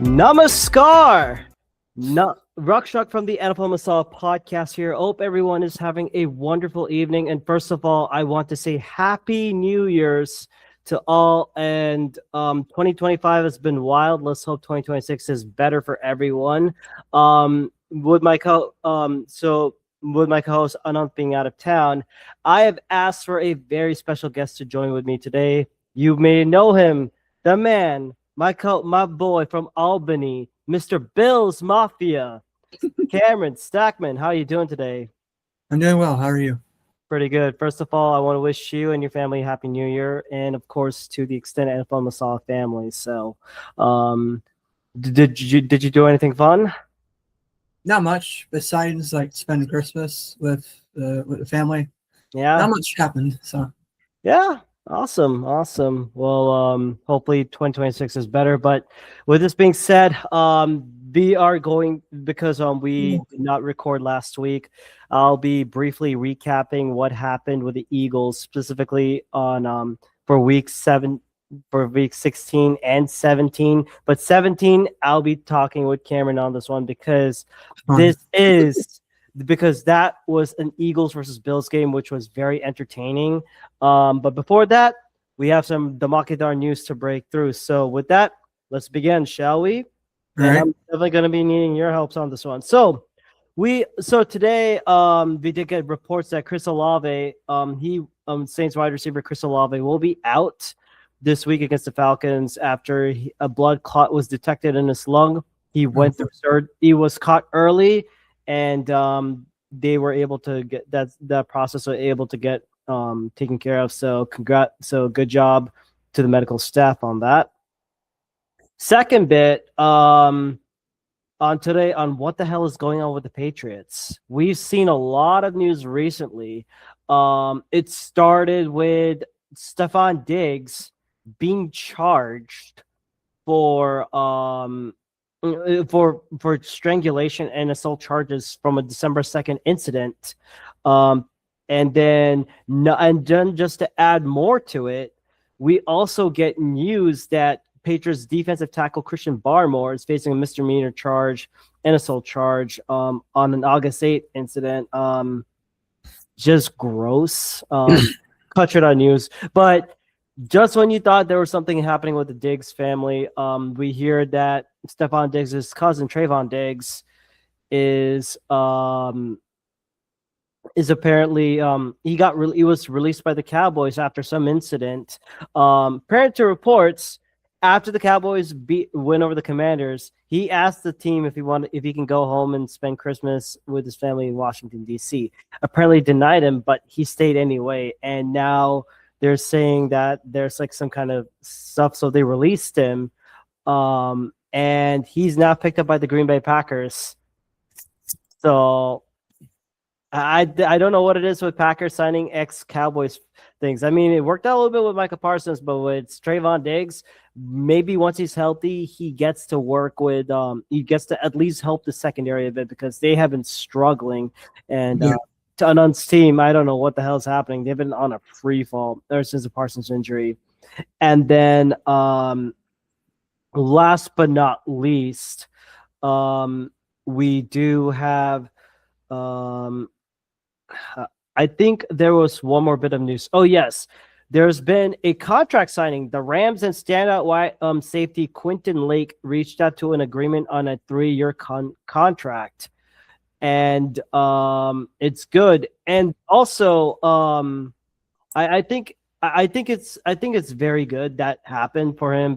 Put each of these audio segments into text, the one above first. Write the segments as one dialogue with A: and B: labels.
A: Namaskar! Ruckshak from the NFL Masala podcast here. Hope everyone is having a wonderful evening. And first of all, I want to say Happy New Year's to all. And 2025 has been wild. Let's hope 2026 is better for everyone. With my with my co-host Anant being out of town, I have asked for a very special guest to join with me today. You may know him, the man, my boy from Albany, Mr. Bill's Mafia, Cameron Stackman. How are you doing today?
B: I'm doing well. How are you?
A: Pretty good. First of all, I want to wish you and your family a Happy New Year, and of course to the extended NFL Masala family. So, did you do anything fun?
B: Not much besides like spending Christmas with the family.
A: Yeah.
B: Not much happened. So.
A: Yeah. Awesome. Well, hopefully 2026 is better. But with this being said, we are going because we did not record last week. I'll be briefly recapping what happened with the Eagles, specifically on for week 16 and 17. But 17, I'll be talking with Cameron on this one because that was an Eagles versus Bills game, which was very entertaining. But before that, we have some Damakidar news to break through. So with that, let's begin, shall we?
B: Right.
A: I'm definitely going to be needing your help on this one. So today we did get reports that Chris Olave, Saints wide receiver Chris Olave, will be out this week against the Falcons after a blood clot was detected in his lung. He went through he was caught early. And they were able to get that process was able to get taken care of. So good job to the medical staff on that. Second bit on today on what the hell is going on with the Patriots. We've seen a lot of news recently. It started with Stephon Diggs being charged for strangulation and assault charges from a December 2nd incident. And then just to add more to it, we also get news that Patriots defensive tackle Christian Barmore is facing a misdemeanor charge and assault charge on an August 8th incident. Just gross. Cut it on news. But just when you thought there was something happening with the Diggs family, we hear that Stephon Diggs' cousin Trayvon Diggs is apparently he was released by the Cowboys after some incident. Apparent to reports, after the Cowboys win over the Commanders, he asked the team if he can go home and spend Christmas with his family in Washington D.C. Apparently denied him, but he stayed anyway, and now they're saying that there's like some kind of stuff, so they released him, and he's now picked up by the Green Bay Packers. So I don't know what it is with Packers signing ex-Cowboys things. I mean, it worked out a little bit with Micah Parsons, but with Trayvon Diggs, maybe once he's healthy, he gets to work with he gets to at least help the secondary a bit because they have been struggling. And to Anand's team, I don't know what the hell is happening. They've been on a free fall ever since the Parsons injury. And then last but not least, we do have I think there was one more bit of news. Oh, yes. There's been a contract signing. The Rams and standout safety Quinton Lake reached out to an agreement on a 3-year contract. And it's good. And also, I think it's very good that happened for him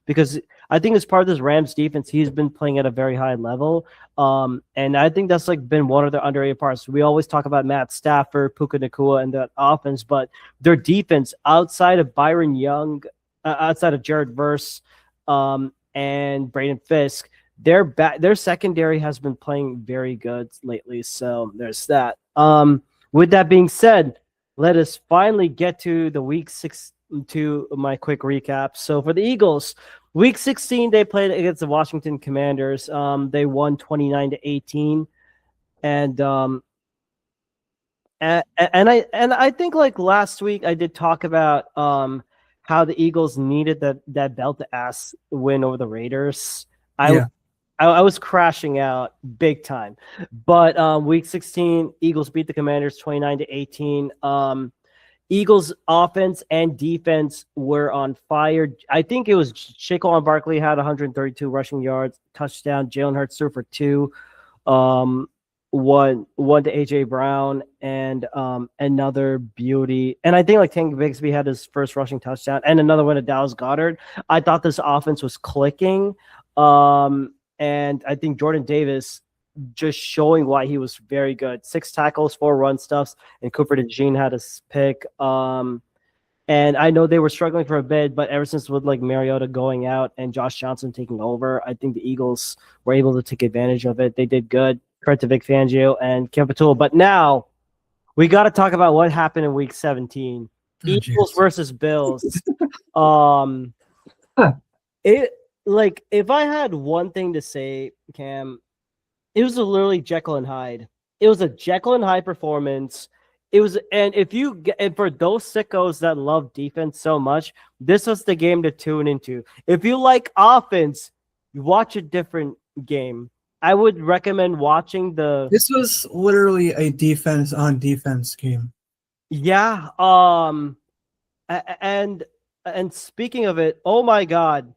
A: because I think as part of this Rams defense, he's been playing at a very high level. And I think that's like been one of the underrated parts. We always talk about Matt Stafford, Puka Nacua, and that offense, but their defense outside of Byron Young, outside of Jared Verse, and Braden Fisk, their secondary has been playing very good lately. So there's that. With that being said, let us finally get to the week 6 to my quick recap. So for the Eagles, week 16, they played against the Washington Commanders. They won 29-18. And I think like last week I did talk about how the Eagles needed that belt to ass win over the Raiders. I
B: Yeah.
A: I was crashing out big time. But week 16, Eagles beat the Commanders 29-18. Eagles offense and defense were on fire. I think it was Saquon Barkley had 132 rushing yards, touchdown. Jalen Hurts threw for 2. Um, one to AJ Brown and another beauty. And I think like Tank Bigsby had his first rushing touchdown and another one to Dallas Goddard. I thought this offense was clicking. And I think Jordan Davis just showing why he was very good. 6 tackles, 4 run stuffs, and Cooper DeJean had his pick. And I know they were struggling for a bit, but ever since with like Mariota going out and Josh Johnson taking over, I think the Eagles were able to take advantage of it. They did good. Credit to Vic Fangio and Kim Patul. But now we got to talk about what happened in Week 17. Eagles versus Bills. It like if I had one thing to say, Cam, it was literally Jekyll and Hyde. It was a Jekyll and Hyde performance. It was, and if you get, and for those sickos that love defense so much, this was the game to tune into. If you like offense, you watch a different game. I would recommend watching the.
B: This was literally a defense on defense game.
A: Yeah. And speaking of it, oh my God.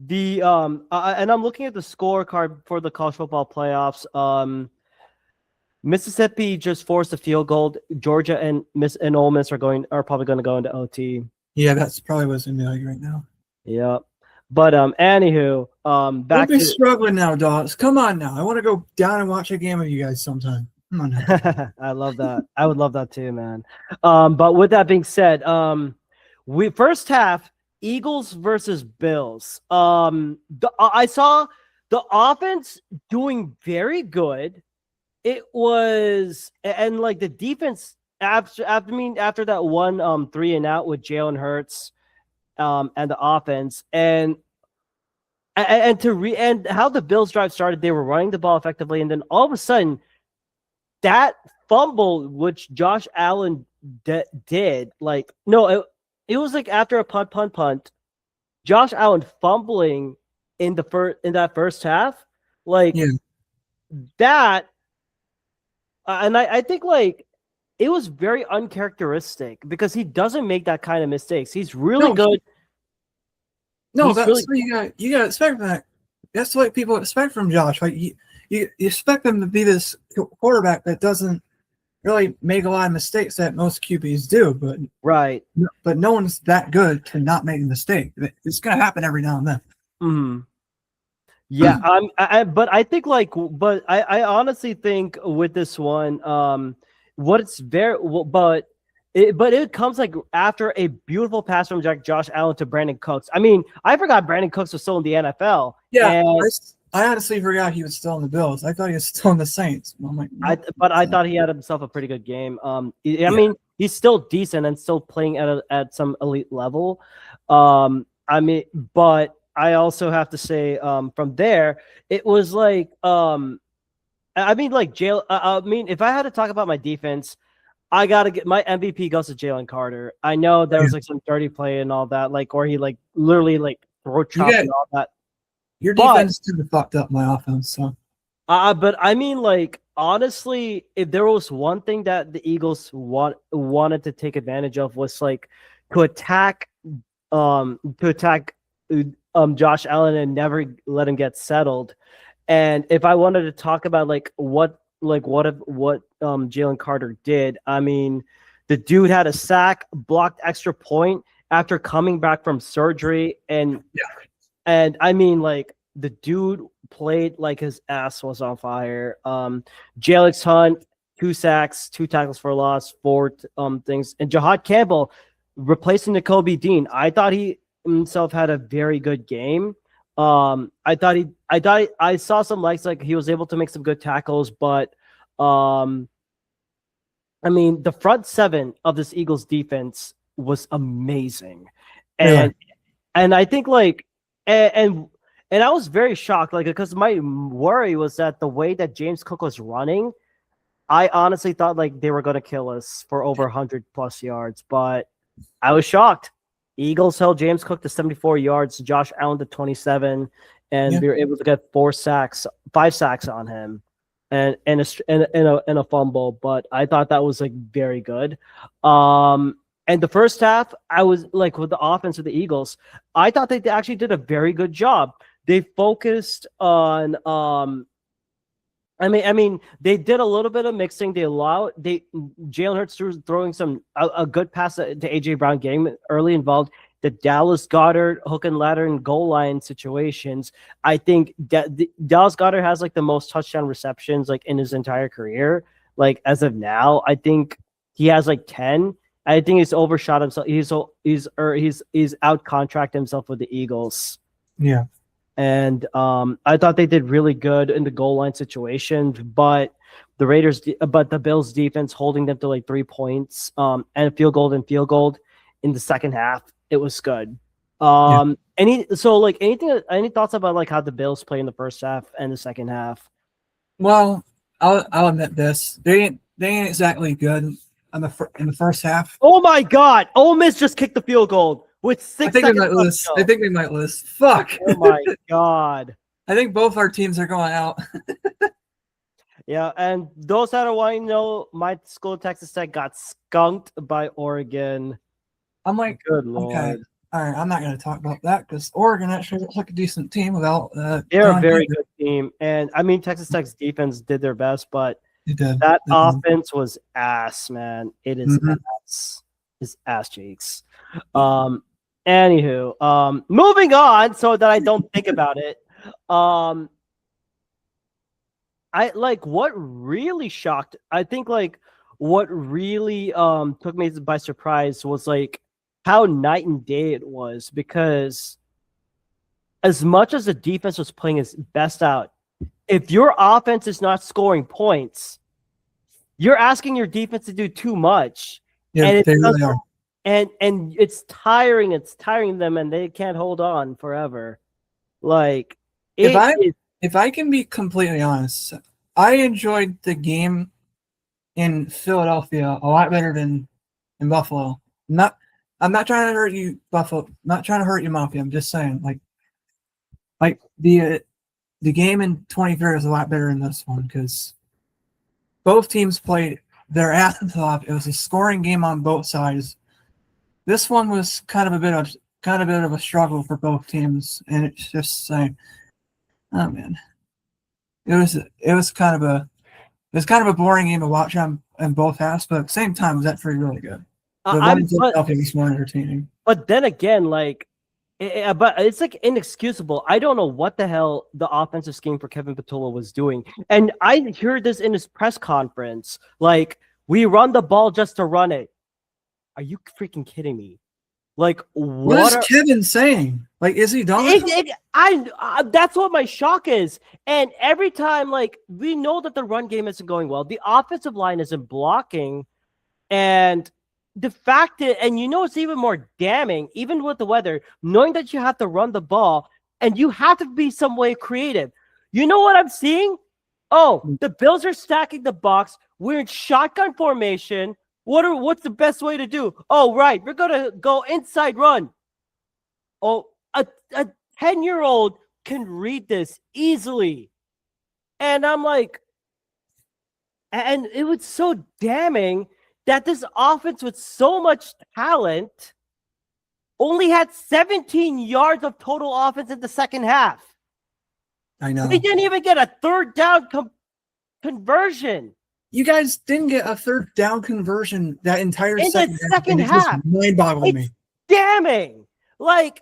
A: The and I'm looking at the scorecard for the college football playoffs. Mississippi just forced a field goal. Georgia and Ole Miss are probably going to go into OT.
B: Yeah, that's probably what's in the league right now.
A: Yeah, but anywho, back
B: Don't be
A: to
B: struggling now, dogs. Come on now. I want to go down and watch a game with you guys sometime. Come on now.
A: I love that. I would love that too, man. But with that being said, we first half Eagles versus Bills. I saw the offense doing very good. It was, and like the defense after that one 3-and-out with Jalen Hurts, and the offense and how the Bills drive started, they were running the ball effectively, and then all of a sudden that fumble which Josh Allen did, like no, it was like after a punt, Josh Allen fumbling in that first half, like that. And I think like it was very uncharacteristic because he doesn't make that kind of mistakes. He's really good.
B: No, that's what you got to expect from that. That's what people expect from Josh. Like you expect him to be this quarterback that doesn't really make a lot of mistakes that most QBs do, but But no one's that good to not make a mistake. It's going to happen every now and then.
A: Mm-hmm. Yeah, but I think I honestly think with this one, it comes like after a beautiful pass from Josh Allen to Brandon Cooks. I mean, I forgot Brandon Cooks was still in the NFL.
B: Yeah, I honestly forgot he was still in the Bills. I thought he was still in the Saints. I'm like,
A: I thought he had himself a pretty good game. I mean, he's still decent and still playing at some elite level. I mean, but I also have to say, from there, it was like, I mean, like if I had to talk about my defense, I gotta get my MVP goes to Jalen Carter. I know there was like some dirty play and all that, like, or he like literally like throat chopped and all that.
B: Your defense kind of fucked up my offense, so.
A: But I mean, like, honestly, if there was one thing that the Eagles wanted to take advantage of was like to attack Josh Allen and never let him get settled. And if I wanted to talk about what Jalen Carter did, I mean, the dude had a sack, blocked extra point after coming back from surgery, and I mean, like, the dude played like his ass was on fire. Jalen Hunt, 2 sacks, 2 tackles for loss, 4 things, and Jahad Campbell replacing Nakobe Dean. I thought he himself had a very good game. I saw some likes, like he was able to make some good tackles, but I mean, the front 7 of this Eagles defense was amazing. And I think like and I was very shocked, like, because my worry was that the way that James Cook was running, I honestly thought like they were going to kill us for over 100+ yards, but I was shocked. Eagles held James Cook to 74 yards, Josh Allen to 27, and we were able to get 5 sacks on him, and a fumble. But I thought that was like very good. And the first half, I was like with the offense of the Eagles, I thought they actually did a very good job. They focused on I mean, they did a little bit of mixing. Jalen Hurts throwing a good pass to AJ Brown, getting early involved. The Dallas Goedert hook and ladder and goal line situations. I think Dallas Goedert has like the most touchdown receptions like in his entire career. Like as of now, I think he has like 10. I think he's overshot himself. He's out contracted himself with the Eagles.
B: Yeah.
A: And I thought they did really good in the goal line situations, but the Bills defense holding them to like 3 points, and field goal in the second half. It was good. Any thoughts about like how the Bills play in the first half and the second half?
B: Well, I'll admit this. They ain't exactly good in the first half.
A: Oh my God! Ole Miss just kicked the field goal with 6 seconds.
B: I think they might lose. Fuck.
A: Oh my God!
B: I think both our teams are going out.
A: Yeah, and those that are wanting to know, my school, Texas Tech, got skunked by Oregon.
B: I'm like,
A: good Lord.
B: Okay, all right. I'm not going to talk about that because Oregon actually looks like a decent team without.
A: They're a very good team, and I mean Texas Tech's defense did their best, but that offense was ass, man. It is ass. It's ass cheeks. Anywho, moving on so that I don't think about it. I like what really shocked. I think like what really took me by surprise was like how night and day it was, because as much as the defense was playing its best out, if your offense is not scoring points, you're asking your defense to do too much.
B: Yeah,
A: and
B: they really are.
A: And it's tiring. It's tiring them, and they can't hold on forever. Like
B: if I can be completely honest, I enjoyed the in Philadelphia a lot better than in Buffalo. I'm not trying to hurt you, Buffalo. I'm not trying to hurt you, Mafia. I'm just saying, like the game in 23 was a lot better than this one because both teams played their asses off. It was a scoring game on both sides. This one was kind of a bit of a struggle for both teams, and it's just saying, oh man, it was kind of a boring game to watch on both halves, but at the same time, it was actually really good. It's more entertaining.
A: But then again, like, but it's like inexcusable. I don't know what the hell the offensive scheme for Kevin Patullo was doing, and I heard this in his press conference. Like, we run the ball just to run it. Are you freaking kidding me? Like,
B: what is Kevin saying? Like, is he done?
A: That's what my shock is. And every time, like, we know that the run game isn't going well. The offensive line isn't blocking. And the fact that, and you know, it's even more damning, even with the weather, knowing that you have to run the ball and you have to be some way creative. You know what I'm seeing? Oh, the Bills are stacking the box. We're in shotgun formation. What's the best way to do? Oh, right. We're going to go inside run. Oh, a 10-year-old can read this easily. And I'm like, and it was so damning that this offense with so much talent only had 17 yards of total offense in the second half.
B: I know.
A: They didn't even get a third down conversion.
B: You guys didn't get a third down conversion that entire
A: second
B: half. It mind-boggling me.
A: Damning. Like,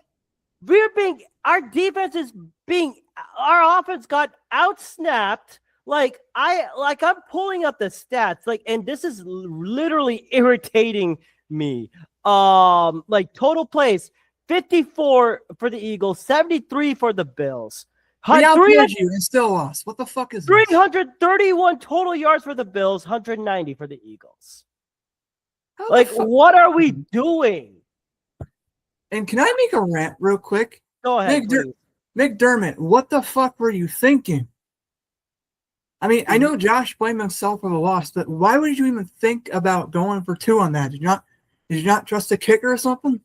A: our offense got outsnapped. I'm pulling up the stats. Like, and this is literally irritating me. Like, total plays, 54 for the Eagles, 73 for the Bills.
B: We outplayed you and still lost. What the fuck is
A: 331 total yards for the Bills, 190 for the Eagles. What are we doing?
B: And can I make a rant real quick?
A: Go ahead,
B: McDermott, what the fuck were you thinking? I mean, I know Josh blamed himself for the loss, but why would you even think about going for 2 on that? Did you not trust the kicker or something?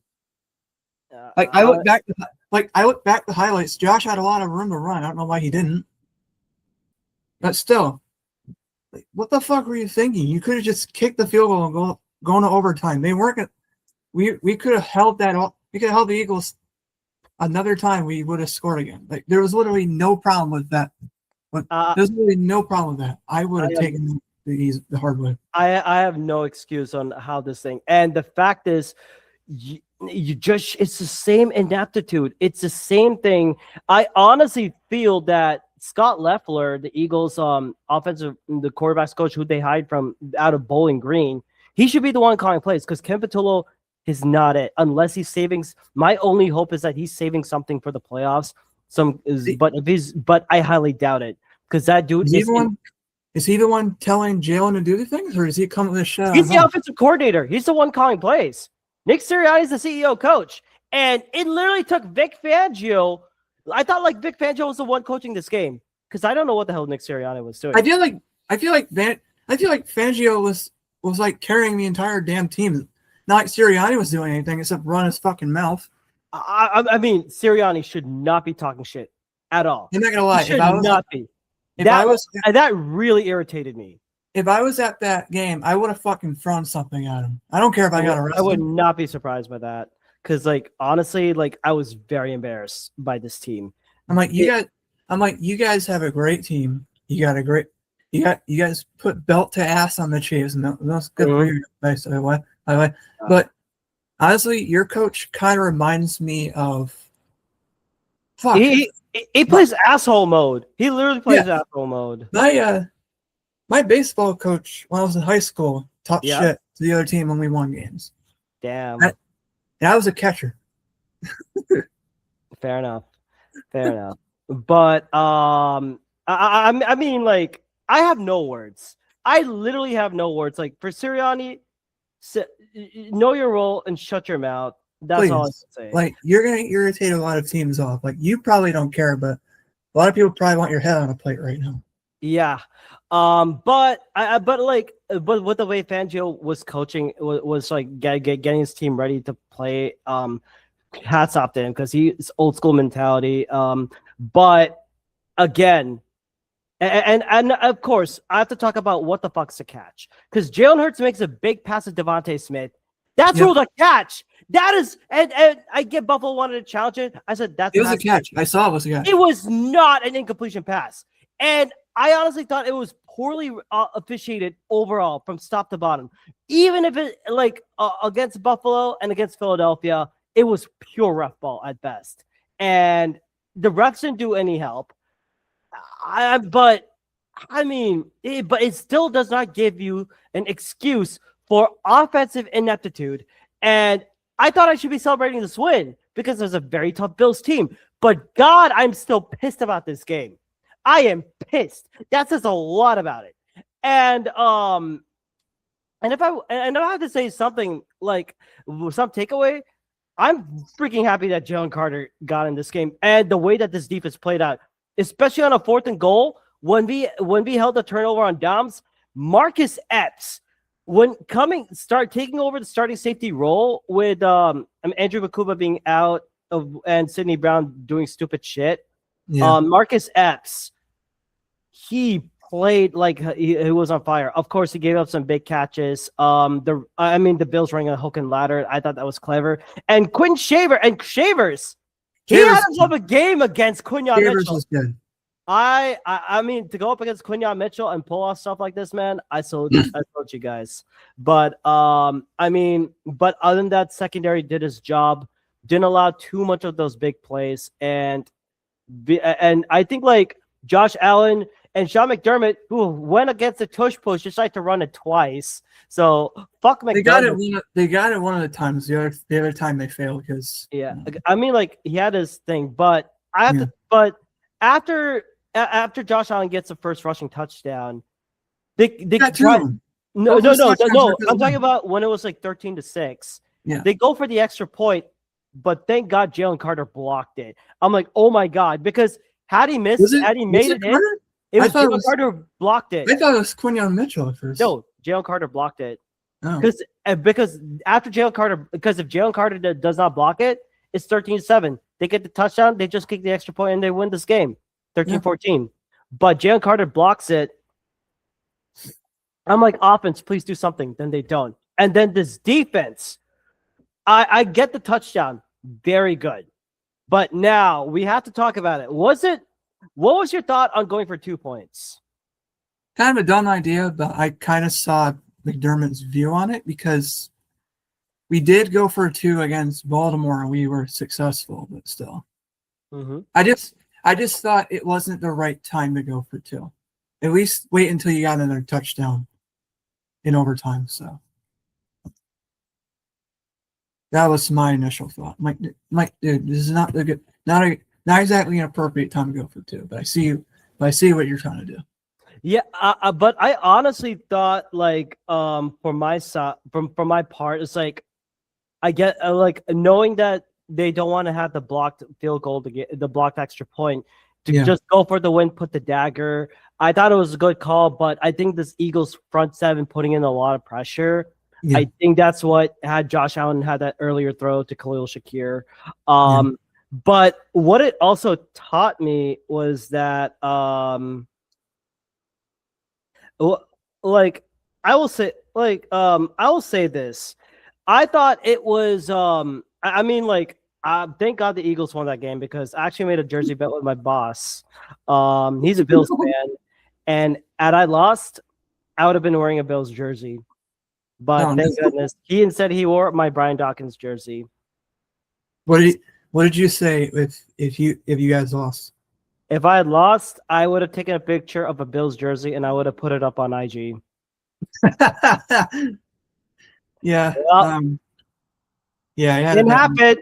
B: Like I look back, I look back the highlights. Josh had a lot of room to run. I don't know why he didn't, but still, like, what the fuck were you thinking? You could have just kicked the field goal and going to overtime. They weren't. We could have held that. We could have held the Eagles another time. We would have scored again. Like there was literally no problem with that. There's really no problem with that. I would have taken the hard way.
A: I have no excuse on how this thing. And the fact is, it's the same ineptitude. It's the same thing. I honestly feel that Scott Leffler, the Eagles the quarterback's coach who they hired from out of Bowling Green, he should be the one calling plays because Ken Patullo is not it unless he's saving. My only hope is that he's saving something for the playoffs. But I highly doubt it because that dude
B: is he the one telling Jalen to do the things, or is he coming with a shot?
A: He's the offensive coordinator. He's the one calling plays. Nick Sirianni is the CEO coach, and it literally took Vic Fangio. I thought like Vic Fangio was the one coaching this game because I don't know what the hell Nick Sirianni was doing.
B: I feel like Fangio was like carrying the entire damn team. Not like Sirianni was doing anything except run his fucking mouth.
A: I mean, Sirianni should not be talking shit at all.
B: I'm not gonna lie.
A: He should not be. That really irritated me.
B: If I was at that game, I would have fucking thrown something at him. I don't care if I got arrested.
A: I would not be surprised by that because, like, honestly, like I was very embarrassed by this team.
B: I'm like, you guys have a great team. You guys put belt to ass on the Chiefs, and that's good for you guys. But honestly, your coach kind of reminds me of. Fuck.
A: He plays asshole mode. He literally plays asshole mode.
B: My baseball coach when I was in high school talked shit to the other team when we won games.
A: Damn.
B: I was a catcher.
A: Fair enough. But I mean, like, I have no words. I literally have no words. Like for Sirianni, know your role and shut your mouth. That's all I can say.
B: Like you're gonna irritate a lot of teams off. Like you probably don't care, but a lot of people probably want your head on a plate right now.
A: Yeah. But with the way Fangio was coaching was like getting his team ready to play. Hats off to him because he's old school mentality. But again, and of course, I have to talk about what the fuck's a catch because Jalen Hurts makes a big pass to Devontae Smith. That's ruled a catch. That is, and I get Buffalo wanted to challenge it. I said it
B: was a catch. I saw it was a catch.
A: It was not an incompletion pass, and I honestly thought it was poorly officiated overall from top to bottom. Even if it against Buffalo and against Philadelphia, it was pure rough ball at best, and the refs didn't do any help. But it still does not give you an excuse for offensive ineptitude. And I thought I should be celebrating this win because there's a very tough Bills team. But God, I'm still pissed about this game. I am pissed. That says a lot about it. And if I have to say something like some takeaway, I'm freaking happy that Jalen Carter got in this game and the way that this defense played out, especially on a 4th and goal when we held the turnover on Doms. Marcus Epps, start taking over the starting safety role with Andrew Bakuba being out and Sidney Brown doing stupid shit. Yeah. Marcus Epps, he played like he was on fire. Of course, he gave up some big catches. The Bills running a hook and ladder. I thought that was clever. And Quinn Shavers, he had himself a game against Quinyon Mitchell. Was good. I mean, to go up against Quinyon Mitchell and pull off stuff like this, man, I salute you guys. But other than that, secondary did his job. Didn't allow too much of those big plays, and I think like Josh Allen and Sean McDermott, who went against the tush push, decided to run it twice. So fuck McDermott.
B: They got it one of the times. The other time they failed because
A: I mean, like he had his thing, but after Josh Allen gets the first rushing touchdown, they try. No. I'm talking about when it was like 13-6. Yeah, they go for the extra point, but thank God Jalen Carter blocked it. I'm like, oh my God, because had he missed, had he made it in, it was Jalen Carter blocked it.
B: I thought it was Quinyon Mitchell at first.
A: No, Jalen Carter blocked it. Because if Jalen Carter does not block it, It's 13-7. They get the touchdown. They just kick the extra point and they win this game, 13-14. But Jalen Carter blocks it. I'm like, offense, please do something. Then they don't. And then this defense, I get the touchdown. Very good. But now we have to talk about it. What was your thought on going for 2 points?
B: Kind of a dumb idea, but I kind of saw McDermott's view on it because we did go for 2 against Baltimore and we were successful, but still.
A: Mm-hmm.
B: I just thought it wasn't the right time to go for 2. At least wait until you got another touchdown in overtime. So that was my initial thought. Mike, dude, this is not exactly an appropriate time to go for 2. But I see what you're trying to do.
A: Yeah, but I honestly thought like for my part, it's like I get like knowing that they don't want to have the blocked field goal to get the blocked extra point to just go for the win, put the dagger. I thought it was a good call, but I think this Eagles front seven putting in a lot of pressure. Yeah. I think that's what had Josh Allen had that earlier throw to Khalil Shakir. But what it also taught me was that like I will say this. I thought it was I mean like thank God the Eagles won that game because I actually made a jersey bet with my boss. He's a Bills fan, and had I lost, I would have been wearing a Bills jersey. But thank goodness he instead he wore my Brian Dawkins jersey.
B: What did you say if you guys lost?
A: If I had lost, I would have taken a picture of a Bills jersey and I would have put it up on IG.
B: Yeah.
A: Yeah. Didn't happen.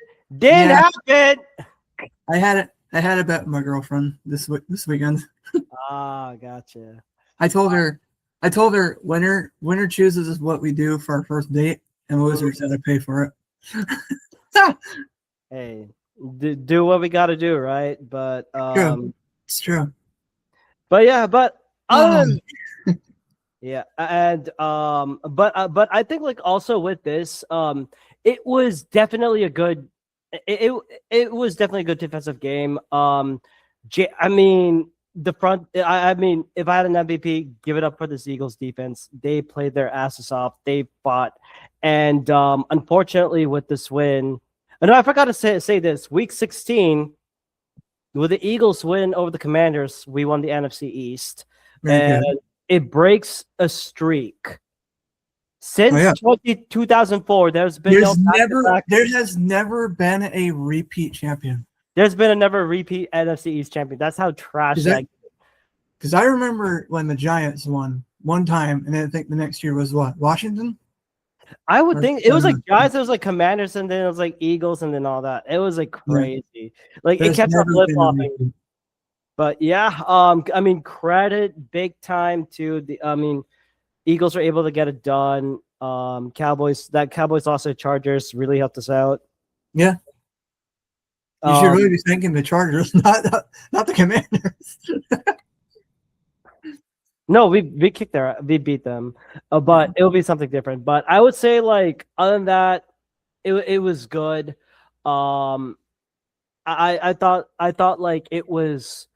B: I had a bet with my girlfriend this weekend.
A: Gotcha.
B: I told her winner chooses is what we do for our first date, and losers got to pay for it.
A: Hey, do what we got to do, right? But
B: it's true.
A: But yeah, but yeah, and but I think like also with this, it was definitely a good. It was definitely a good defensive game. I mean, the front. I mean, if I had an MVP, give it up for this Eagles defense. They played their asses off. They fought, and unfortunately, with this win, no, I forgot to say this. Week 16, with the Eagles win over the Commanders, we won the NFC East, and it breaks a streak. Since 2004, there has
B: never been a repeat champion.
A: There's been a never repeat NFC East champion. That's how trash that.
B: Because I remember when the Giants won one time, and then I think the next year was what, Washington?
A: I would think it was like Giants, it was like Commanders, and then it was like Eagles, and then all that. It was like crazy. Like it kept on flip flopping. But yeah, I mean, credit big time to the. I mean, Eagles were able to get it done. Cowboys lost to Chargers really helped us out.
B: Yeah. You should really be thanking the Chargers, not the Commanders.
A: No, we beat them, but it'll be something different. But I would say, like, other than that, it was good. I thought like it was,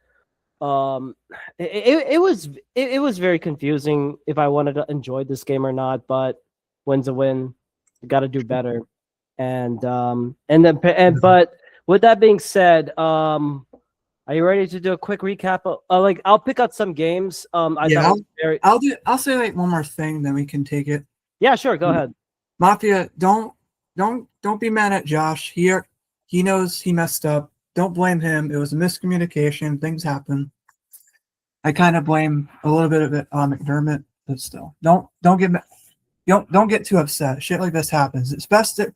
A: it was very confusing if I wanted to enjoy this game or not. But win's a win. You got to do better, but with that being said, are you ready to do a quick recap? Like I'll pick out some games.
B: I'll say like one more thing, then we can take it.
A: Yeah, sure. Go ahead.
B: Mafia, don't be mad at Josh. He knows he messed up. Don't blame him. It was a miscommunication. Things happen. I kind of blame a little bit of it on McDermott, but still, don't get too upset. Shit like this happens. It's better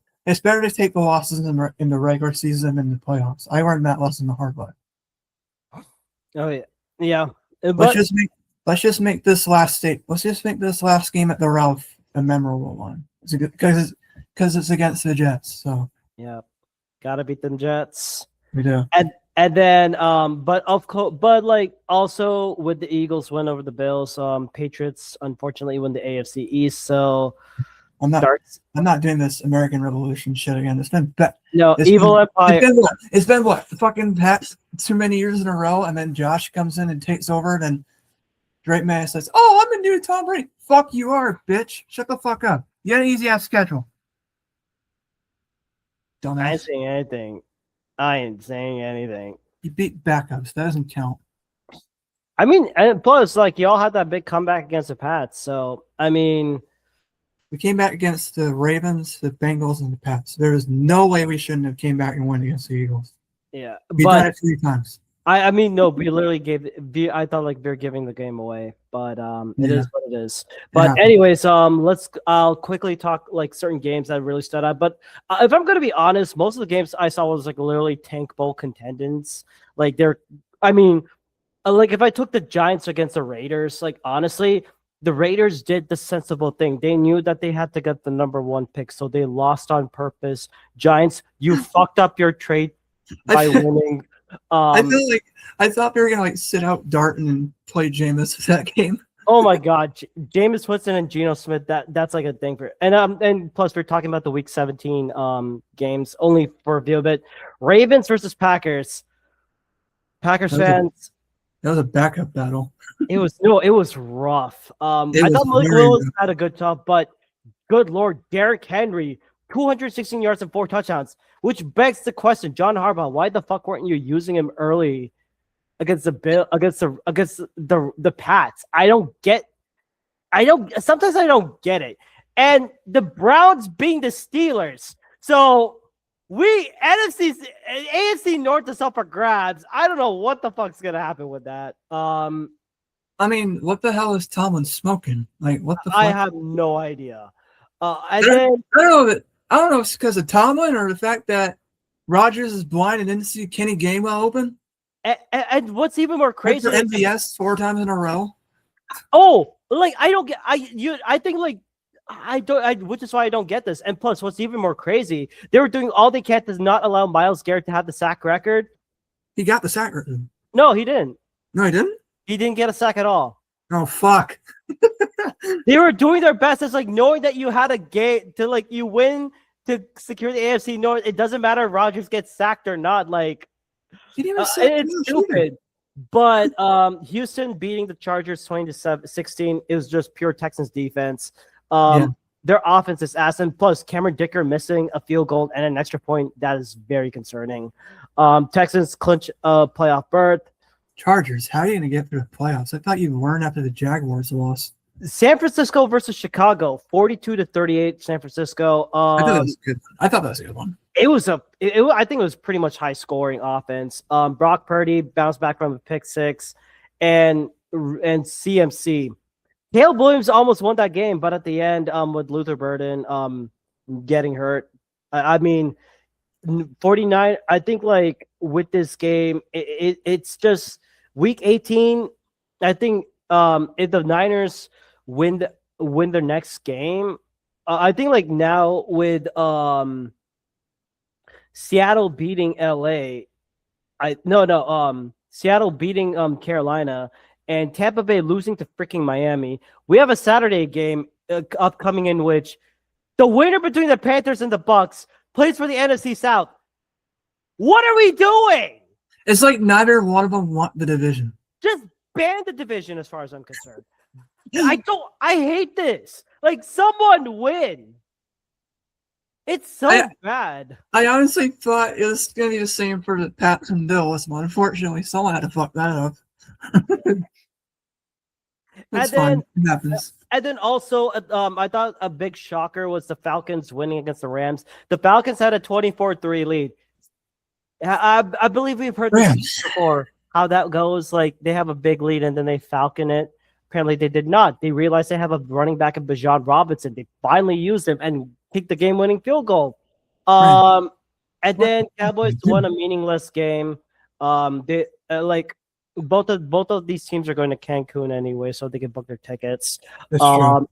B: to take the losses in the regular season and the playoffs. I learned that lesson the hard way.
A: Oh yeah.
B: Let's just make this last game at the Ralph a memorable one. Because it's against the Jets. So
A: yeah, gotta beat them Jets.
B: We do.
A: And then but like also with the Eagles win over the Bills, Patriots unfortunately win the AFC East. So
B: I'm not.
A: Starts.
B: I'm not doing this American Revolution shit again.
A: Empire.
B: It's been what? The fucking Pats too many years in a row, and then Josh comes in and takes over. Then Drake May says, "Oh, I'm gonna do Tom Brady." Fuck you are, bitch. Shut the fuck up. You had an easy ass schedule. Dumbass.
A: I ain't saying anything. I ain't saying anything.
B: You beat backups. That doesn't count.
A: I mean, and plus, like, y'all had that big comeback against the Pats. So, I mean,
B: we came back against the Ravens, the Bengals, and the Pats. There was no way we shouldn't have came back and won against the Eagles.
A: Yeah,
B: we done it 3 times.
A: I mean, no, we literally I thought like we were giving the game away, but it is what it is. But anyways, I'll quickly talk like certain games that really stood out. But if I'm gonna be honest, most of the games I saw was like literally tank bowl contendants. Like like if I took the Giants against the Raiders, like honestly, the Raiders did the sensible thing. They knew that they had to get the #1 pick, so they lost on purpose. Giants, you fucked up your trade by winning.
B: I thought they were gonna like sit out Darton and play Jameis for that game.
A: Oh my God, Jameis Winston and Geno Smith. That's like a thing for and plus we're talking about the Week 17 games only for a few bit. Ravens versus Packers. Packers fans.
B: That was a backup battle.
A: It was rough. I thought Malik Willis had a good job, but good Lord, Derrick Henry, 216 yards and 4 touchdowns, which begs the question, John Harbaugh, why the fuck weren't you using him early against the Pats? Sometimes I don't get it. And the Browns being the Steelers. So AFC North is up for grabs. I don't know what the fuck's gonna happen with that.
B: I mean, what the hell is Tomlin smoking? Like, what the fuck?
A: I have no idea.
B: I don't know if it's because of Tomlin or the fact that Rodgers is blind and didn't see Kenny Gainwell open.
A: And what's even more crazy?
B: Like MVS 4 times in a row.
A: Oh, like I don't get. Which is why I don't get this. And plus, what's even more crazy? They were doing all they can to not allow Myles Garrett to have the sack record.
B: He got the sack record.
A: No, he didn't.
B: No, he didn't.
A: He didn't get a sack at all.
B: Oh fuck!
A: They were doing their best. It's like knowing that you had a game to like you win to secure the AFC North. It doesn't matter if Rodgers gets sacked or not. Like it's stupid. But Houston beating the Chargers 20-16. It was just pure Texans defense. Their offense is ass, and plus Cameron Dicker missing a field goal and an extra point. That is very concerning. Texans clinch a playoff berth.
B: Chargers, how are you going to get through the playoffs? I thought you learned after the Jaguars lost.
A: San Francisco versus Chicago, 42-38. San Francisco.
B: I thought that was good. I thought that was a good one.
A: I think it was pretty much high scoring offense. Brock Purdy bounced back from a pick 6, and CMC. Caleb Williams almost won that game, but at the end, with Luther Burden getting hurt, I mean, 49. I think like with this game, it's just Week 18. I think if the Niners win their next game, I think like now with Seattle beating LA, Seattle beating Carolina. And Tampa Bay losing to freaking Miami. We have a Saturday game upcoming in which the winner between the Panthers and the Bucks plays for the NFC South. What are we doing?
B: It's like neither one of them want the division.
A: Just ban the division as far as I'm concerned. I hate this. Like, someone win. It's so bad.
B: I honestly thought it was going to be the same for the Pats and Bills, but unfortunately, someone had to fuck that up. That's fine. It happens.
A: And then also, I thought a big shocker was the Falcons winning against the Rams. The Falcons had a 24-3 lead. I believe we've heard this before, how that goes. Like, they have a big lead and then they falcon it. Apparently, they did not. They realized they have a running back in Bijan Robinson. They finally used him and kicked the game-winning field goal. And then Cowboys won a meaningless game. They both of these teams are going to Cancun anyway, so they can book their tickets.
B: That's true.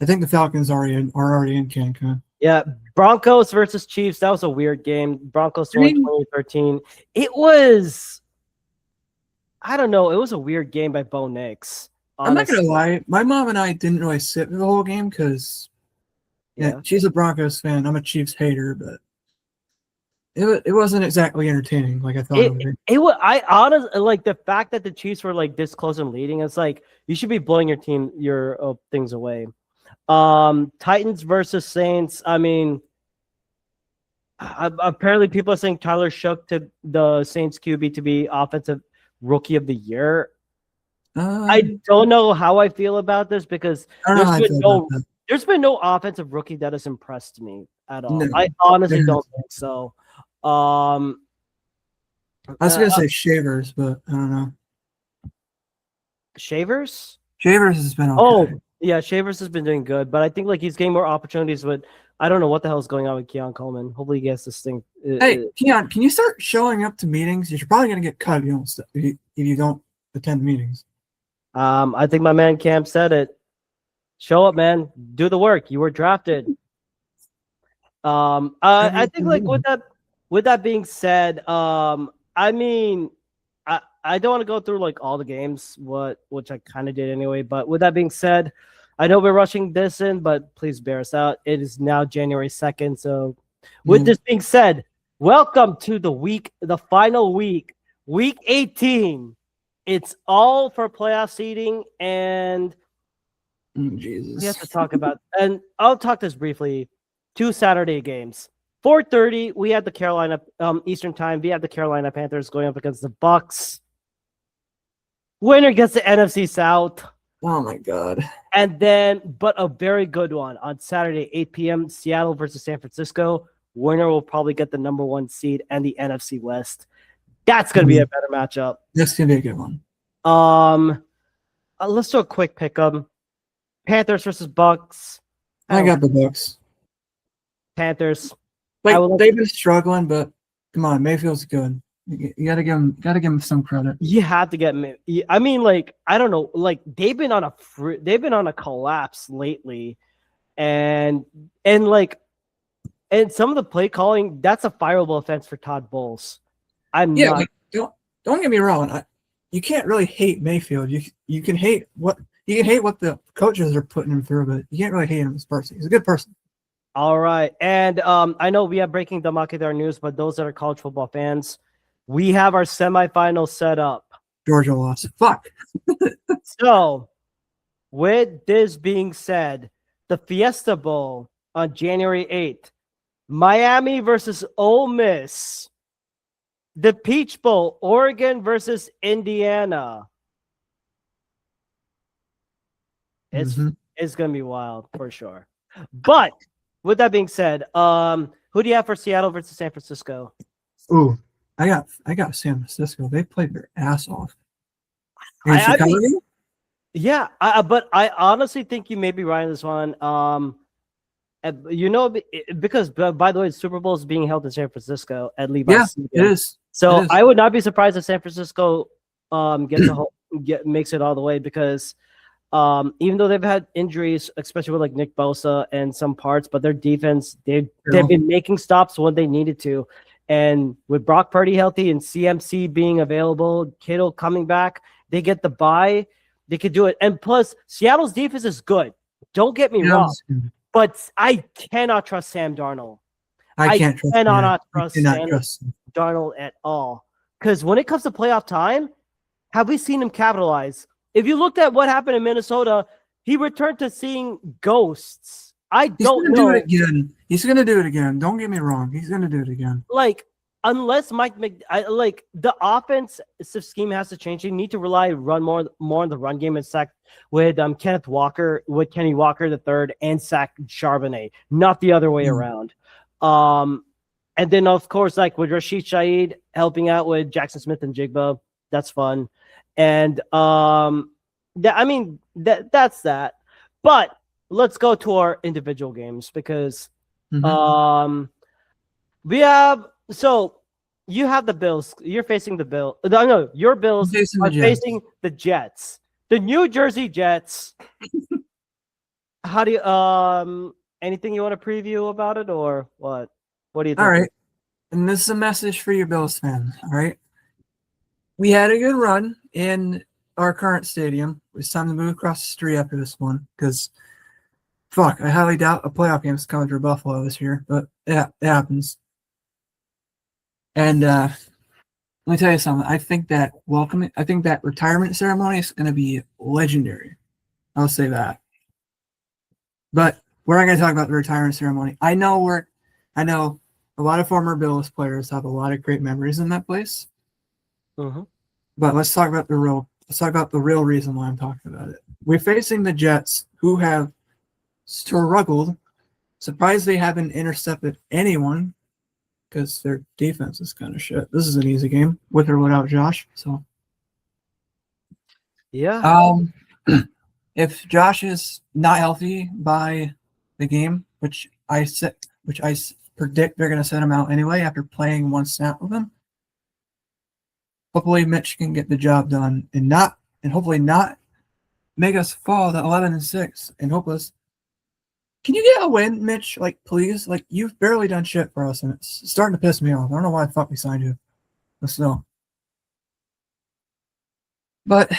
B: I think the Falcons are already in Cancun.
A: Yeah, Broncos versus Chiefs. That was a weird game. Broncos won 2013. It was, I don't know. It was a weird game by Bo Nix.
B: I'm not gonna lie. My mom and I didn't really sit through the whole game because Yeah, she's a Broncos fan. I'm a Chiefs hater, but it wasn't exactly entertaining like I thought it would be.
A: I honestly like the fact that the Chiefs were like this close and leading. It's like you should be blowing your things away. Titans versus Saints. I mean, apparently people are saying Tyler Shook to the Saints QB to be offensive rookie of the year. I don't know how I feel about this because there's been no offensive rookie that has impressed me at all. No, I honestly don't think so. I
B: was gonna say Shavers, but I don't know.
A: Shavers
B: has been okay.
A: Oh yeah, Shavers has been doing good, but I think like he's getting more opportunities with. I don't know what the hell is going on with Keon Coleman. Hopefully he gets this thing.
B: Hey, Keon, can you start showing up to meetings? You're probably gonna get cut if you don't attend meetings.
A: I think my man Cam said it. Show up, man. Do the work. You were drafted. I think like with that being said, I mean, I don't want to go through like all the games, which I kind of did anyway. But with that being said, I know we're rushing this in, but please bear us out. It is now January 2nd. So with this being said, welcome to the final week, week 18. It's all for playoff seeding, and
B: Jesus.
A: We have to talk about, and I'll talk this briefly. 2 Saturday games. 4:30, we had the Carolina Eastern time. We had the Carolina Panthers going up against the Bucks. Winner gets the NFC South.
B: Oh my God.
A: And then, but a very good one on Saturday, 8 p.m. Seattle versus San Francisco. Winner will probably get the number 1 seed and the NFC West. That's going to be a better matchup.
B: That's going to be a good one.
A: Let's do a quick pick 'em. Panthers versus Bucks.
B: I got the Bucks.
A: Panthers.
B: Like they've been struggling, but come on, Mayfield's good. You gotta give him some credit.
A: You have to get me. I mean, like I don't know, like they've been on a collapse lately, and some of the play calling, that's a fireable offense for Todd Bowles.
B: Like, don't get me wrong. You can't really hate Mayfield. You can hate what the coaches are putting him through, but you can't really hate him as a person. He's a good person.
A: All right, and I know we have breaking the Makadar news, but those that are college football fans, we have our semifinals set up.
B: Georgia lost. Fuck.
A: So, with this being said, the Fiesta Bowl on January 8th, Miami versus Ole Miss. The Peach Bowl, Oregon versus Indiana. It's going to be wild for sure. But with that being said, who do you have for Seattle versus San Francisco?
B: Ooh, I got San Francisco. They played their ass off.
A: Yeah, but I honestly think you may be right on this one. Because by the way, the Super Bowl is being held in San Francisco at Levi's.
B: Yeah, it is.
A: So I would not be surprised if San Francisco makes it all the way because even though they've had injuries, especially with like Nick Bosa and some parts, but their defense they've been making stops when they needed to, and with Brock Purdy healthy and CMC being available, Kittle coming back, they get the bye, they could do it. And plus, Seattle's defense is good. Don't get me wrong, but I cannot trust Sam Darnold. I cannot trust Sam Darnold at all. Because when it comes to playoff time, have we seen him capitalize? If you looked at what happened in Minnesota, he returned to seeing ghosts. He's going
B: to do it again. Don't get me wrong. He's going to do it again.
A: Like, unless the offensive scheme has to change. You need to run more on the run game and sack with Kenny Walker III and sack Charbonnet, not the other way around. And then of course, like with Rashid Shaheed helping out with Jackson Smith and Jigba, that's fun. And that's that. But let's go to our individual games because we have. So you have the Bills. You're facing the Bills. No, your Bills are facing the Jets, the New Jersey Jets. How do you anything you want to preview about it or what? What do you think?
B: All right. And this is a message for your Bills fans. All right. We had a good run in our current stadium. It's time to move across the street after this one because fuck, I highly doubt a playoff game is coming for Buffalo this year, but yeah, it happens. And let me tell you something. I think that retirement ceremony is going to be legendary. I'll say that. But we're not going to talk about the retirement ceremony. I know a lot of former Bills players have a lot of great memories in that place.
A: Mm-hmm.
B: But let's talk about the real reason why I'm talking about it. We're facing the Jets, who have struggled. Surprised they haven't intercepted anyone because their defense is kind of shit. This is an easy game with or without Josh. So
A: yeah.
B: If Josh is not healthy by the game, which I predict they're going to set him out anyway after playing one snap with him, hopefully Mitch can get the job done and hopefully not make us fall to 11-6 and hopeless. Can you get a win, Mitch? Like, please? Like, you've barely done shit for us, and it's starting to piss me off. I don't know why the fuck we signed you. But still. But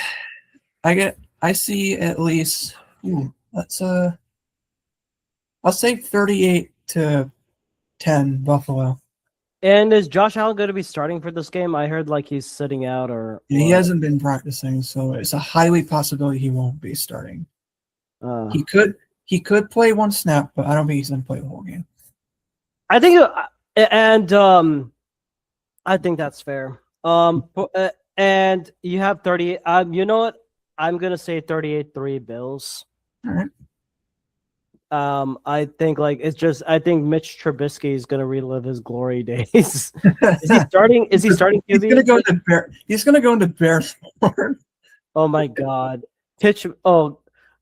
B: I see at least, I'll say 38-10 Buffalo.
A: And is Josh Allen going to be starting for this game? I heard like he's sitting out or
B: He hasn't been practicing, so it's a highly possibility he won't be starting. He could play one snap, but I don't think he's going to play the whole game.
A: I think, I think that's fair. And you have 30. You know what? I'm gonna say 38-3 Bills.
B: All right.
A: I think I think Mitch Trubisky is gonna relive his glory days. Is he starting? Is he starting?
B: He's gonna go into He's gonna go into Bears form.
A: Oh my God! Pitch. Oh,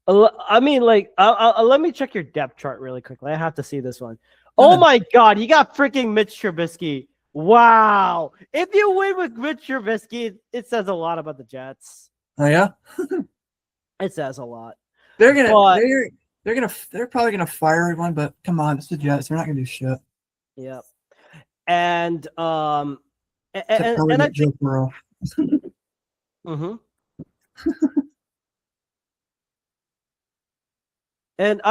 A: I mean, let me check your depth chart really quickly. I have to see this one. Oh my God! You got freaking Mitch Trubisky. Wow! If you win with Mitch Trubisky, it says a lot about the Jets.
B: Oh yeah,
A: it says a lot.
B: They're probably gonna fire everyone, but come on, it's the Jets. They're not gonna do shit.
A: Yep. And I
B: Joe Burrow.
A: Mm-hmm. And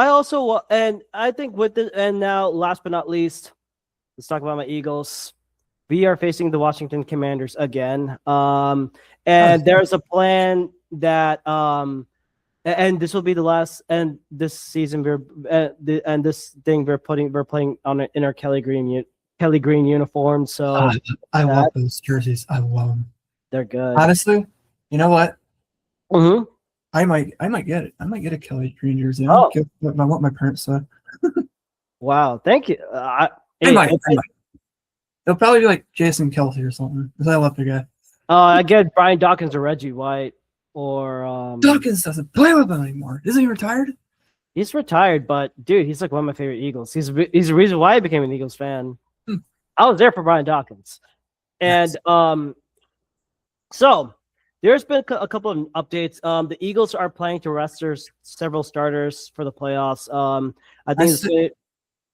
A: I think with this, and now last but not least, let's talk about my Eagles. We are facing the Washington Commanders again. And there's a plan that and this will be the last, and this season and this thing we're playing on in our Kelly Green uniform. So
B: I love those jerseys. I love them.
A: They're good.
B: Honestly, you know what?
A: Mm-hmm.
B: I might get it. I might get a Kelly Green jersey.
A: Oh.
B: I want my parents said.
A: Wow, thank you.
B: I might. It'll probably be like Jason Kelce or something, because I love the guy.
A: I get Brian Dawkins or Reggie White or
B: Dawkins doesn't play with them anymore. Isn't he retired?
A: He's retired, but dude, he's like one of my favorite Eagles. He's the reason why I became an Eagles fan. I was there for Brian Dawkins, and
B: yes.
A: So there's been a couple of updates. The Eagles are planning to rest several starters for the playoffs. I think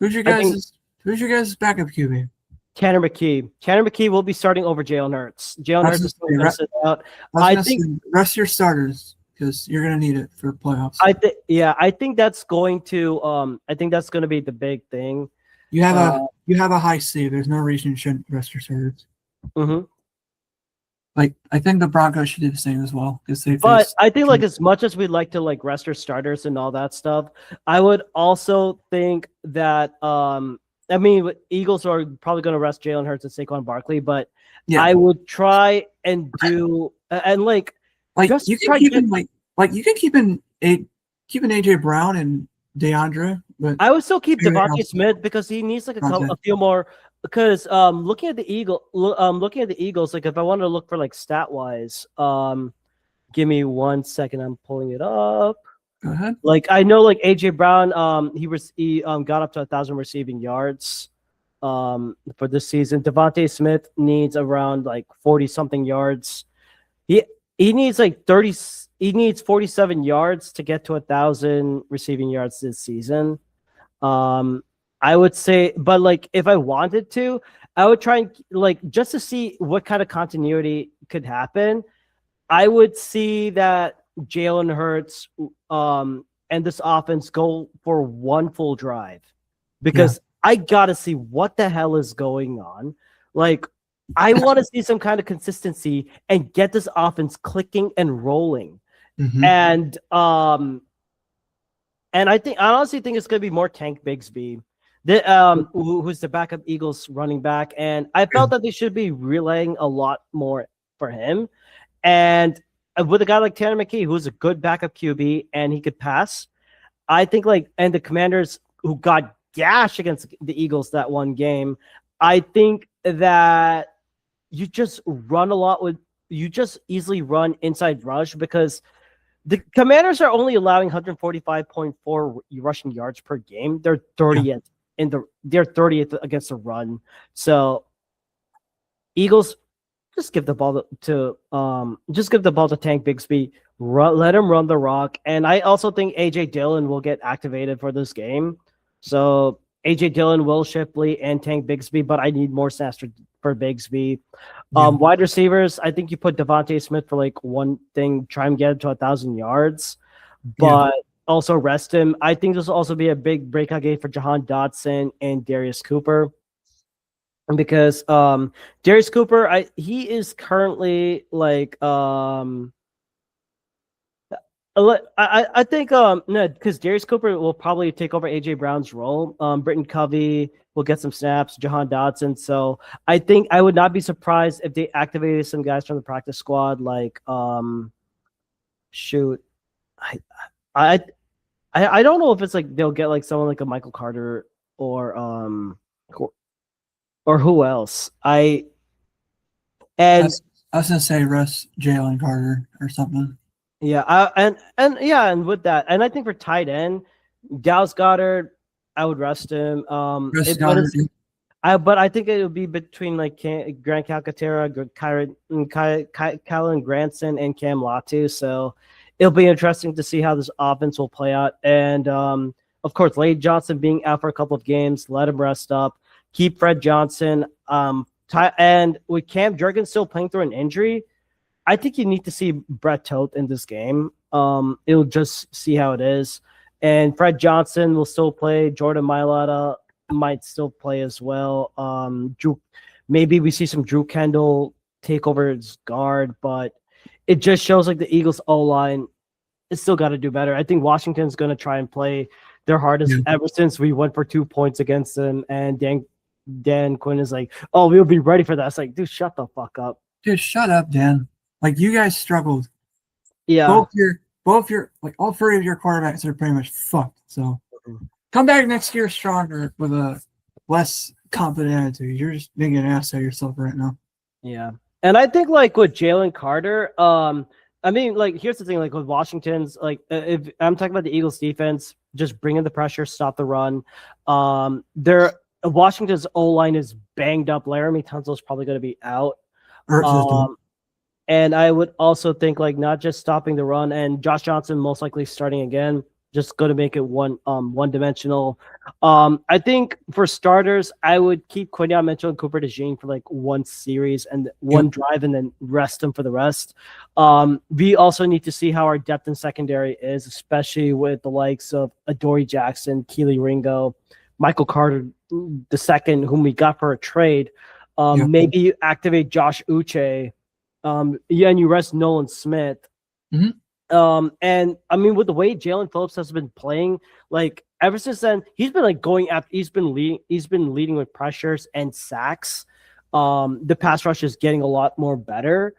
B: who's your guys' backup QB?
A: Tanner McKee. Tanner McKee will be starting over Jalen Hurts. Jalen Hurts is going to sit out. I think
B: rest your starters because you're going to need it for playoffs.
A: I think that's going to be the big thing.
B: You have a high C. There's no reason you shouldn't rest your starters.
A: Mm-hmm.
B: Like, I think the Broncos should do the same as well.
A: But I think as much as we'd like to rest our starters and all that stuff, I would also think that Eagles are probably going to rest Jalen Hurts and Saquon Barkley, but I would try and do you can keep in AJ Brown and DeAndre, but I would still keep Devontae Smith because he needs a few more. Because looking at the Eagles, like if I wanted to look for stat wise, give me 1 second. I'm pulling it up.
B: Go ahead.
A: I know AJ Brown, he got up to 1,000 receiving yards for this season. Devontae Smith needs around 40 something yards. He needs 30. He needs 47 yards to get to 1,000 receiving yards this season. I would say, but if I wanted to, I would try and just to see what kind of continuity could happen. I would see that Jalen Hurts and this offense go for one full drive, because I gotta see what the hell is going on. Like, I want to see some kind of consistency and get this offense clicking and rolling. And I honestly think it's gonna be more Tank Bigsby, who's the backup Eagles running back, and I felt that they should be relaying a lot more for him. And with a guy like Tanner McKee, who's a good backup QB and he could pass, I think and the Commanders who got gashed against the Eagles that one game, I think that you just easily run inside rush, because the Commanders are only allowing 145.4 rushing yards per game. They're 30th they're 30th against the run. So Eagles, just give the ball to Tank Bigsby. Let him run the rock. And I also think AJ Dillon will get activated for this game. So AJ Dillon, Will Shipley, and Tank Bigsby, but I need more snaps for Bigsby. Wide receivers, I think you put Devontae Smith for one thing, try and get him to 1,000 yards, but also rest him. I think this will also be a big breakout game for Jahan Dotson and Darius Cooper, because Darius Cooper, he is currently I think no, because Darius Cooper will probably take over AJ Brown's role. Britton Covey will get some snaps, Jahan Dotson. So I think I would not be surprised if they activated some guys from the practice squad. I don't know if it's they'll get someone like a Michael Carter or who else.
B: I was gonna say Russ Jalen Carter or something.
A: Yeah, and with that, and I think for tight end, Dallas Goedert, I would rest him. But I think it would be between Grant Calcaterra, Kylan Granson, and Cam Latu. So it'll be interesting to see how this offense will play out. And of course, Lane Johnson being out for a couple of games, let him rest up. Keep Fred Johnson. And with Cam Jurgens still playing through an injury, I think you need to see Brett Toth in this game. It'll just see how it is. And Fred Johnson will still play. Jordan Mailata might still play as well. Maybe we see some Drew Kendall take over his guard, but it just shows the Eagles O-line is still got to do better. I think Washington's going to try and play their hardest ever since we went for 2 points against them. And Dan Quinn is oh, we'll be ready for that. It's dude, shut the fuck up.
B: Dude, shut up, Dan. You guys struggled.
A: Yeah.
B: Both your all three of your quarterbacks are pretty much fucked. So come back next year stronger with a less confident attitude. You're just making an ass out of yourself right now.
A: Yeah. And I think with Jalen Carter, here's the thing, with Washington's, if I'm talking about the Eagles defense, just bring in the pressure, stop the run. Washington's O-line is banged up. Laramie Tunsil is probably going to be out. And I would also think not just stopping the run, and Josh Johnson most likely starting again, just going to make it one-dimensional. I think for starters, I would keep Quinyon Mitchell and Cooper DeJean for one series and one drive, and then rest them for the rest. We also need to see how our depth in secondary is, especially with the likes of Adoree Jackson, Keely Ringo, Michael Carter II, whom we got for a trade. Maybe you activate Josh Uche. And you rest Nolan Smith. And with the way Jalen Phillips has been playing, ever since then, he's been going after. He's been leading with pressures and sacks. The pass rush is getting a lot more better.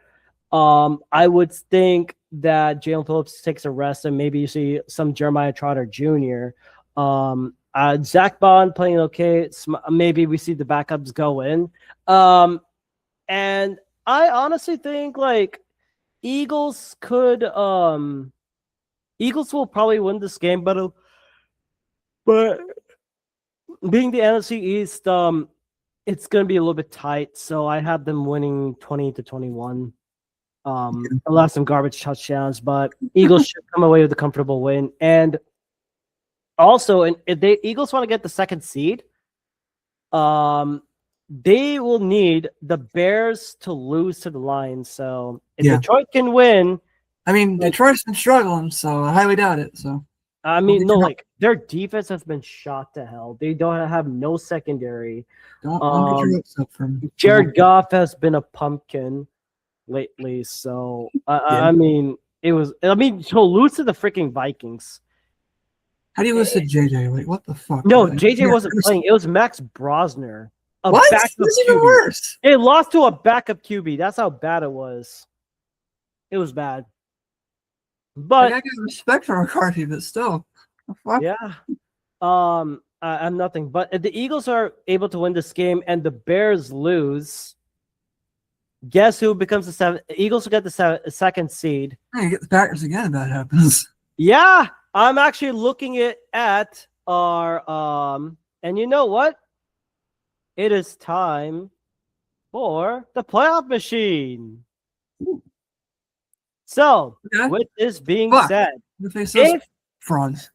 A: I would think that Jalen Phillips takes a rest, and maybe you see some Jeremiah Trotter Jr. Zach Bond playing okay. Maybe we see the backups go in. And I honestly think Eagles will probably win this game, but being the NFC East, it's going to be a little bit tight. So I have them winning 20-21. Allow some garbage touchdowns, but Eagles should come away with a comfortable win. And also, if the Eagles want to get the second seed, they will need the Bears to lose to the Lions. So if Detroit can win,
B: Detroit's been struggling, so I highly doubt it. So
A: I mean, no, like their defense has been shot to hell. They don't have no secondary.
B: Don't get your hopes up from
A: Jared Goff has been a pumpkin lately, so I mean, it was. I mean, he'll lose to the freaking Vikings.
B: How do you lose to JJ? Like, what the fuck?
A: No, JJ wasn't playing. It was Max Brosner.
B: What? That's even worse.
A: It lost to a backup QB. That's how bad it was. It was bad. But
B: I got respect for McCarthy, but still.
A: Yeah. I'm nothing. But if the Eagles are able to win this game and the Bears lose, guess who becomes the seventh? Eagles will get the second seed.
B: You get the Packers again if that happens.
A: Yeah, I'm actually looking at our and you know what? It is time for the playoff machine. Ooh. So, with this being said,
B: if frauds.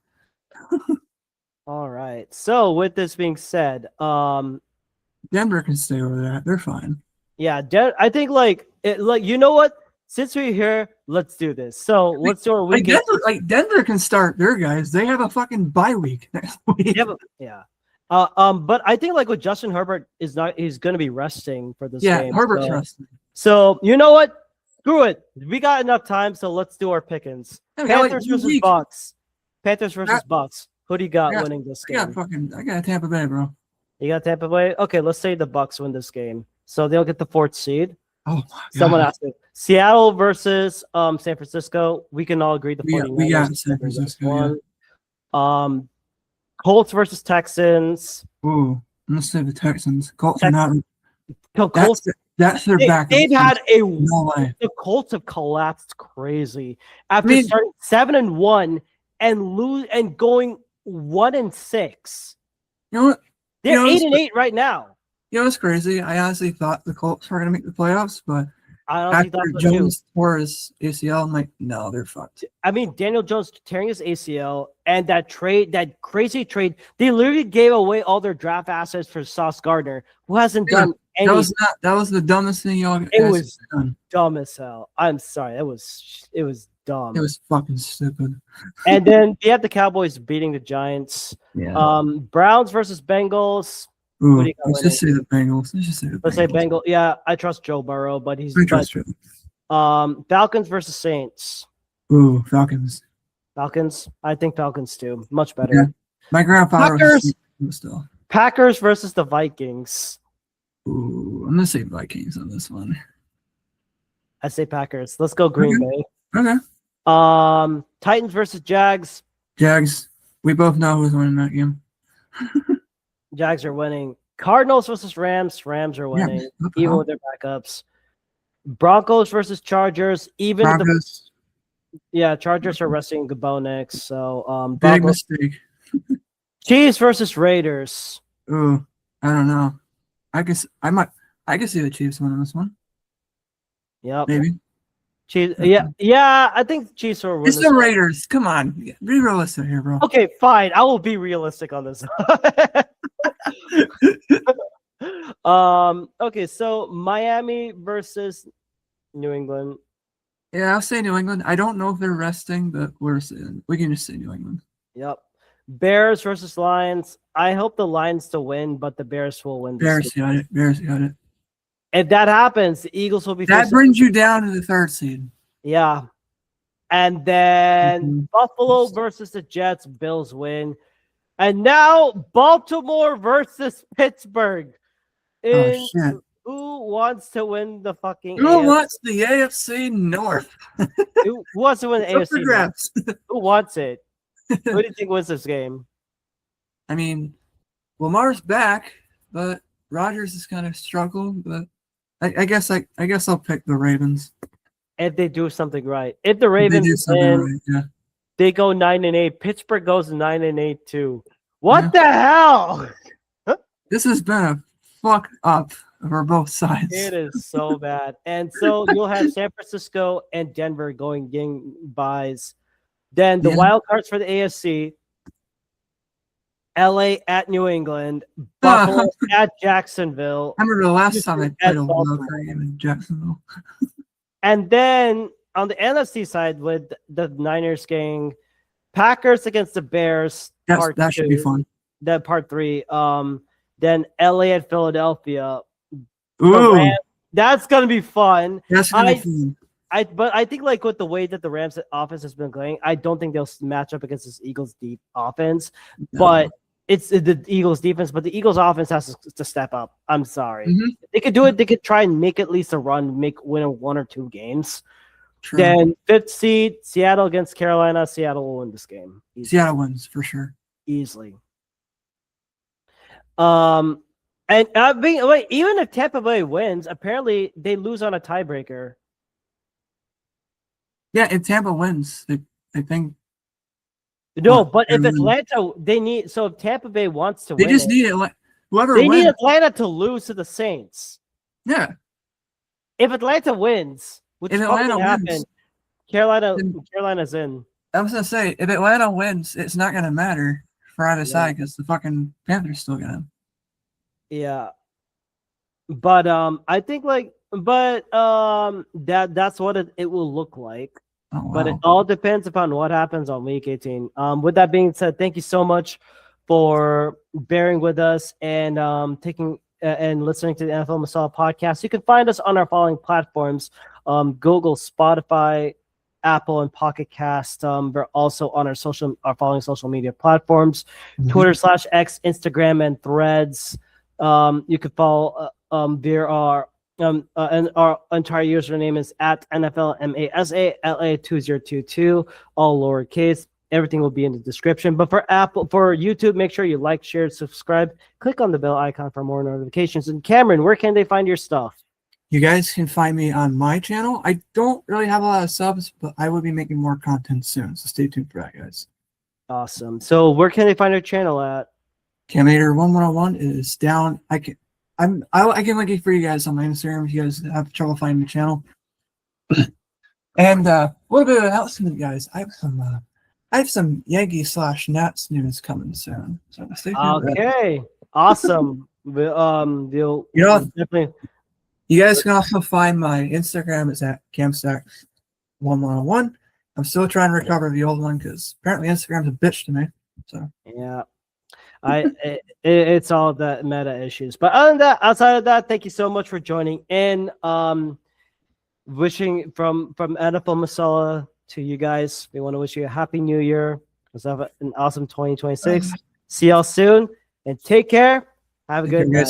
A: All right. So, with this being said,
B: Denver can stay over there. They're fine.
A: Yeah, I think like you know what? Since we're here, let's do this. So let's do our weekend.
B: Denver can start their guys. They have a fucking bye week next week.
A: Yeah. But I think like with Justin Herbert he's going to be resting for this game.
B: Yeah, Herbert's resting.
A: So you know what? Screw it. We got enough time, so let's do our pickings. Panthers versus Bucks. Panthers versus Bucks. Who do you got winning this game?
B: I got Tampa Bay, bro.
A: You got Tampa Bay? Okay, let's say the Bucks win this game. So they'll get the 4th seed.
B: Oh my God.
A: Someone asked me. Seattle versus San Francisco. We can all agree the 49ers.
B: We got San Francisco.
A: Colts versus Texans.
B: Ooh, I'm gonna say the Texans. Colts are not.
A: Colts.
B: That's their backup.
A: They've had
B: no way.
A: The Colts have collapsed crazy after starting 7-1 and going 1-6.
B: You know what?
A: They're 8-8 right now.
B: You know what's crazy? I honestly thought the Colts were gonna make the playoffs, but
A: after
B: Jones tore his ACL, I'm like, no, they're fucked.
A: I mean, Daniel Jones tearing his ACL and that crazy trade, they literally gave away all their draft assets for Sauce Gardner, who hasn't done anything.
B: That was the dumbest thing y'all.
A: It was dumb as hell. I'm sorry, it was dumb.
B: It was fucking stupid.
A: And then you have the Cowboys beating the Giants.
B: Yeah.
A: Browns versus Bengals.
B: Ooh, let's just say the Bengals.
A: Let's say Bengals. Yeah, I trust Joe Burrow, but he's.
B: I trust him.
A: Falcons versus Saints.
B: Ooh, Falcons.
A: Falcons. I think Falcons too. Much better.
B: Yeah. My grandfather was still.
A: Packers versus the Vikings.
B: Ooh, I'm gonna say Vikings on this one.
A: I say Packers. Let's go Green Bay.
B: Okay.
A: Titans versus Jags.
B: Jags. We both know who's winning that game.
A: Jags are winning. Cardinals versus Rams. Rams are winning, even with their backups. Broncos versus Chargers. Chargers are resting Gabo next. So
B: big mistake.
A: Chiefs versus Raiders.
B: Ooh, I don't know. I can see the Chiefs winning this one.
A: Yep.
B: Maybe.
A: Chiefs. Yeah. I think Chiefs are winning.
B: It's the Raiders. Come on, be realistic here, bro.
A: Okay, fine. I will be realistic on this. Okay, so Miami versus New England.
B: Yeah, I'll say New England. I don't know if they're resting, but we can just say New England.
A: Yep. Bears versus Lions. I hope the Lions to win, but the Bears will win.
B: Bears got it.
A: If that happens, the Eagles will be.
B: That brings you down to the 3rd seed.
A: Yeah. And then Buffalo versus the Jets. Bills win. And now Baltimore versus Pittsburgh.
B: Oh, shit.
A: Who wants to win the fucking
B: Who wants the AFC North?
A: Who wants to win the AFC North? Who wants it? Who do you think wins this game?
B: I mean, Lamar's back, but Rodgers is kind of struggled. But I guess I'll pick the Ravens.
A: If they do something right. If the Ravens win, they go 9-8. Pittsburgh goes 9-8 too. What the hell?
B: This has been a fuck up for both sides.
A: It is so bad. And so you'll have San Francisco and Denver getting buys. Then the wild cards for the AFC. LA at New England, Buffalo at Jacksonville.
B: I remember the last time I played a wild card game in Jacksonville.
A: And then on the NFC side, with the Niners getting Packers against the Bears.
B: That should be fun.
A: Then part 3. Then LA at Philadelphia.
B: Ooh,
A: that's gonna be fun.
B: That's gonna be fun.
A: But I think like with the way that the Rams offense has been going, I don't think they'll match up against this Eagles deep offense. No. But it's the Eagles defense, but the Eagles offense has to step up. I'm sorry.
B: Mm-hmm.
A: They could do it. They could try and make at least a run, win 1 or 2 games.
B: True.
A: Then 5th seed, Seattle against Carolina. Seattle will win this game.
B: Easily. Seattle wins for sure.
A: Easily. And even if Tampa Bay wins, apparently they lose on a tiebreaker.
B: Yeah, if Tampa wins, I think.
A: No, but if Atlanta, they need. So if Tampa Bay wants to,
B: they just need it. Whoever
A: they
B: wins,
A: need Atlanta to lose to the Saints.
B: Yeah.
A: If Atlanta wins, which is probably going to happen, Carolina's in.
B: I was gonna say, if Atlanta wins, it's not gonna matter for either side because the fucking Panthers still gonna.
A: Yeah. But I think that's what it will look like.
B: Oh, wow.
A: But it all depends upon what happens on week 18. With that being said, thank you so much for bearing with us and taking and listening to the NFL Masala podcast. You can find us on our following platforms: Google, Spotify, Apple, and Pocket Cast. We're also on our following social media platforms: Twitter /X, Instagram, and Threads. You can follow via our and our entire username is at NFL Masala 2022, all lowercase. Everything will be in the description. But for YouTube, make sure you like, share, subscribe. Click on the bell icon for more notifications. And Cameron, where can they find your stuff?
B: You guys can find me on my channel. I don't really have a lot of subs, but I will be making more content soon. So stay tuned for that, guys.
A: Awesome. So where can they find your channel at?
B: Camator1101 is down. I can link it for you guys on my Instagram if you guys have trouble finding the channel. And a little bit of announcement, guys. I have some Yankee /Nats news coming soon. So stay tuned.
A: Okay, awesome. You'll definitely.
B: You guys can also find my Instagram. It's at camstack1101. I'm still trying to recover the old one because apparently Instagram's a bitch to me. So
A: yeah. It's all the meta issues. But outside of that, thank you so much for joining in. Wishing from NFL Masala to you guys. We want to wish you a happy new year. Let's have an awesome 2026. See y'all soon and take care. Have a good night.